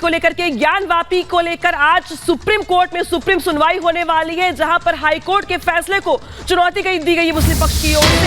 को लेकर के ज्ञानवापी को लेकर आज सुप्रीम कोर्ट में सुप्रीम सुनवाई होने वाली है, जहां पर हाई कोर्ट के फैसले को चुनौती दी गई है मुस्लिम पक्ष की ओर से।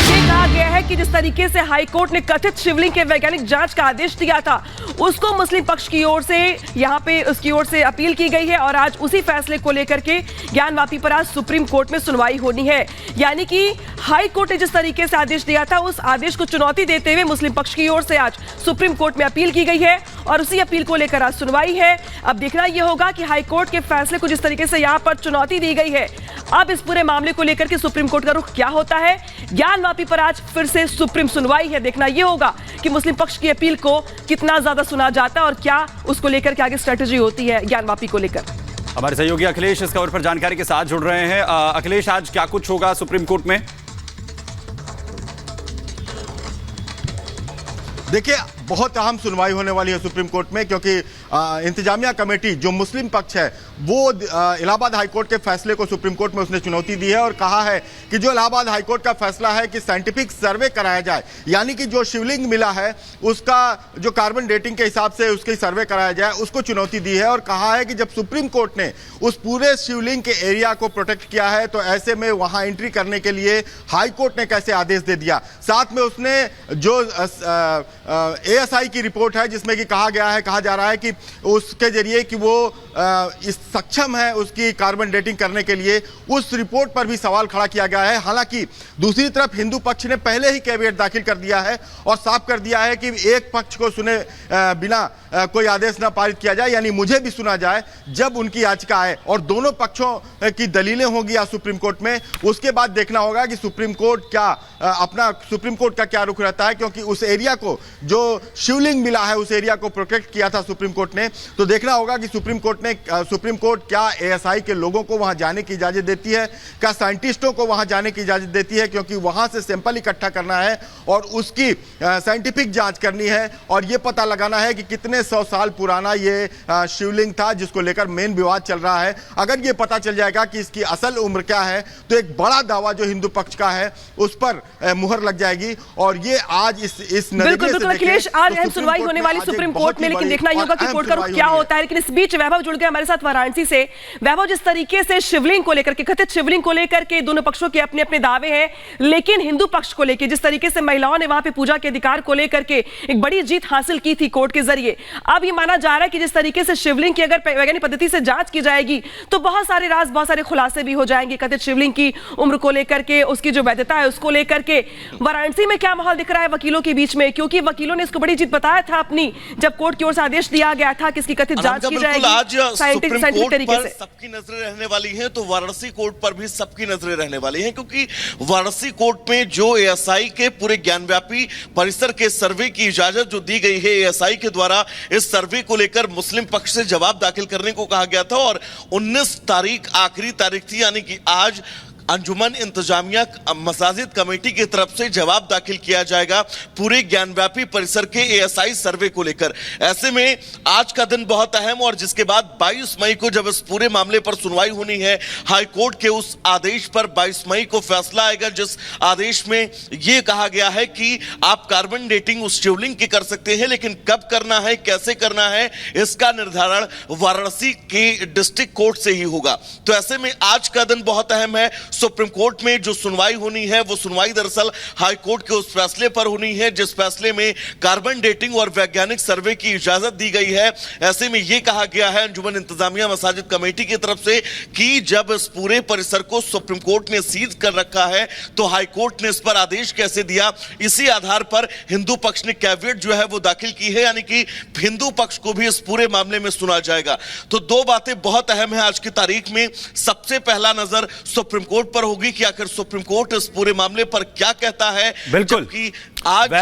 ये कहा गया है कि जिस तरीके से हाई कोर्ट ने कथित शिवलिंग के वैज्ञानिक जांच का आदेश दिया था, उसको मुस्लिम पक्ष की ओर से यहां पे उसकी ओर से अपील की गई है और आज उसी फैसले को लेकर के ज्ञानवापी पर आज सुप्रीम कोर्ट में सुनवाई होनी है। यानी कि हाई कोर्ट ने जिस तरीके से आदेश दिया था, उस आदेश को चुनौती देते हुए मुस्लिम पक्ष की ओर से आज सुप्रीम कोर्ट में अपील की गई है और उसी अपील को लेकर आज सुनवाई है। अब देखना यह होगा कि हाई कोर्ट के फैसले को जिस तरीके से यहां पर चुनौती दी गई है, अब इस पूरे मामले को लेकर के सुप्रीम कोर्ट का रुख क्या होता है। ज्ञानवापी पर आज फिर से सुप्रीम सुनवाई है। देखना यह होगा कि मुस्लिम पक्ष की अपील को कितना ज्यादा सुना जाता है और क्या उसको लेकर के आगे स्ट्रेटेजी होती है ज्ञानवापी को लेकर। हमारे सहयोगी अखिलेश इस खबर पर जानकारी के साथ जुड़ रहे हैं। अखिलेश, आज क्या कुछ होगा सुप्रीम कोर्ट में? देखिए, बहुत अहम सुनवाई होने वाली है सुप्रीम कोर्ट में, क्योंकि इंतजामिया कमेटी जो मुस्लिम पक्ष है वो इलाहाबाद हाईकोर्ट के फैसले को सुप्रीम कोर्ट में उसने चुनौती दी है और कहा है कि जो इलाहाबाद हाईकोर्ट का फैसला है कि साइंटिफिक सर्वे कराया जाए, यानी कि जो शिवलिंग मिला है उसका जो कार्बन डेटिंग के हिसाब से उसकी सर्वे कराया जाए, उसको चुनौती दी है। और कहा है कि जब सुप्रीम कोर्ट ने उस पूरे शिवलिंग के एरिया को प्रोटेक्ट किया है तो ऐसे में वहां एंट्री करने के लिए हाईकोर्ट ने कैसे आदेश दे दिया। साथ में उसने जो ASI की रिपोर्ट है जिसमें कि कहा जा रहा है कि उसके जरिए कि वो इस सक्षम है उसकी कार्बन डेटिंग करने के लिए, उस रिपोर्ट पर भी सवाल खड़ा किया गया है। हालांकि दूसरी तरफ हिंदू पक्ष ने पहले ही कैविएट दाखिल कर दिया है और साफ कर दिया है कि एक पक्ष को सुने बिना कोई आदेश ना पारित किया जाए, यानी मुझे भी सुना जाए जब उनकी याचिका आए और दोनों पक्षों की दलीलें होंगी आज सुप्रीम कोर्ट में। उसके बाद देखना होगा कि सुप्रीम कोर्ट का क्या रुख रहता है, क्योंकि उस एरिया को जो शिवलिंग मिला है उस एरिया को प्रोटेक्ट किया था सुप्रीम कोर्ट ने। तो देखना होगा कि सुप्रीम कोर्ट क्या ASI के लोगों को वहां जाने की इजाजत देती है, क्या साइंटिस्टों को वहां जाने की इजाजत देती है, क्योंकि वहां से सैंपल इकट्ठा करना है और उसकी साइंटिफिक जांच करनी है और यह पता लगाना है कि कितने 100 साल पुराना ये शिवलिंग था जिसको लेकर मेन विवाद चल रहा है। अगर यह पता चल जाएगा कि इसकी असल उम्र क्या है तो एक बड़ा दावा जो हिंदू पक्ष का है उस पर मुहर लग जाएगी और ये आज इस बिल्कुल अखिलेश, आज अहम सुनवाई होने वाली सुप्रीम कोर्ट में, लेकिन देखना होगा कि कोर्ट का रुख क्या होता है। लेकिन इस बीच वैभव जुड़ गए हमारे साथ वाराणसी से। वैभव, जिस तरीके से शिवलिंग को लेकर के, कथित शिवलिंग को लेकर के दोनों पक्षों के अपने अपने दावे हैं, लेकिन हिंदू पक्ष को लेकर जिस तरीके से महिलाओं ने वहां पे पूजा के अधिकार को लेकर के एक बड़ी जीत हासिल की थी कोर्ट के जरिए, अब ये माना जा रहा है कि जिस तरीके से शिवलिंग की अगर वैज्ञानिक पद्धति से जांच की जाएगी तो बहुत सारे राज, बहुत सारे खुलासे भी हो जाएंगे कथित शिवलिंग की उम्र को लेकर के, उसकी जो वैधता है उसको लेकर के। वाराणसी में क्या माहौल दिख रहा है वकीलों के बीच में, क्योंकि वकीलों ने इसको बड़ी जीत बताया था अपनी, जब कोर्ट की ओर से आदेश दिया गया था कि इसकी कथित जांच की जाएगी साइंटिफिक तरीके से। सबकी नजरें रहने वाली हैं, तो वाराणसी कोर्ट पर भी सबकी नजरें रहने वाली हैं, क्योंकि वाराणसी कोर्ट में जो ASI के पूरे ज्ञानव्यापी परिसर के सर्वे की इजाजत जो दी गई है ASI के द्वारा, इस सर्वे को लेकर मुस्लिम पक्ष से जवाब दाखिल करने को कहा गया था और 19 तारीख आखिरी तारीख थी, यानी कि आज अंजुमन इंतजामिया मसाजिद कमेटी की तरफ से जवाब दाखिल किया जाएगा पूरे ज्ञानव्यापी परिसर के ASI सर्वे को लेकर। ऐसे में आज का दिन बहुत अहम और जिसके बाद 22 मई को जब इस पूरे मामले पर सुनवाई होनी है, हाई कोर्ट के उस आदेश पर 22 मई को फैसला आएगा, जिस आदेश में यह कहा गया है कि आप कार्बन डेटिंग उस शिवलिंग की कर सकते हैं, लेकिन कब करना है, कैसे करना है, इसका निर्धारण वाराणसी के डिस्ट्रिक्ट कोर्ट से ही होगा। तो ऐसे में आज का दिन बहुत अहम है। सुप्रीम कोर्ट में जो सुनवाई होनी है वो सुनवाई दरअसल हाई कोर्ट के उस फैसले पर होनी है जिस फैसले में कार्बन डेटिंग और वैज्ञानिक सर्वे की इजाजत दी गई है। ऐसे में यह कहा गया है अंजुमन इंतजामिया मसाजिद कमेटी की तरफ से कि जब इस पूरे परिसर को सुप्रीम कोर्ट ने सीज कर रखा है तो हाई कोर्ट ने इस पर आदेश कैसे दिया, इसी आधार पर हिंदू पक्ष ने कैविएट जो है वो दाखिल की है, यानी कि हिंदू पक्ष को भी इस पूरे मामले में सुना जाएगा। तो दो बातें बहुत अहम है आज की तारीख में। सबसे पहला नजर सुप्रीम कोर्ट पर होगी कि आखिर सुप्रीम कोर्ट इस पूरे मामले पर क्या कहता है, बिल्कुल जबकि आज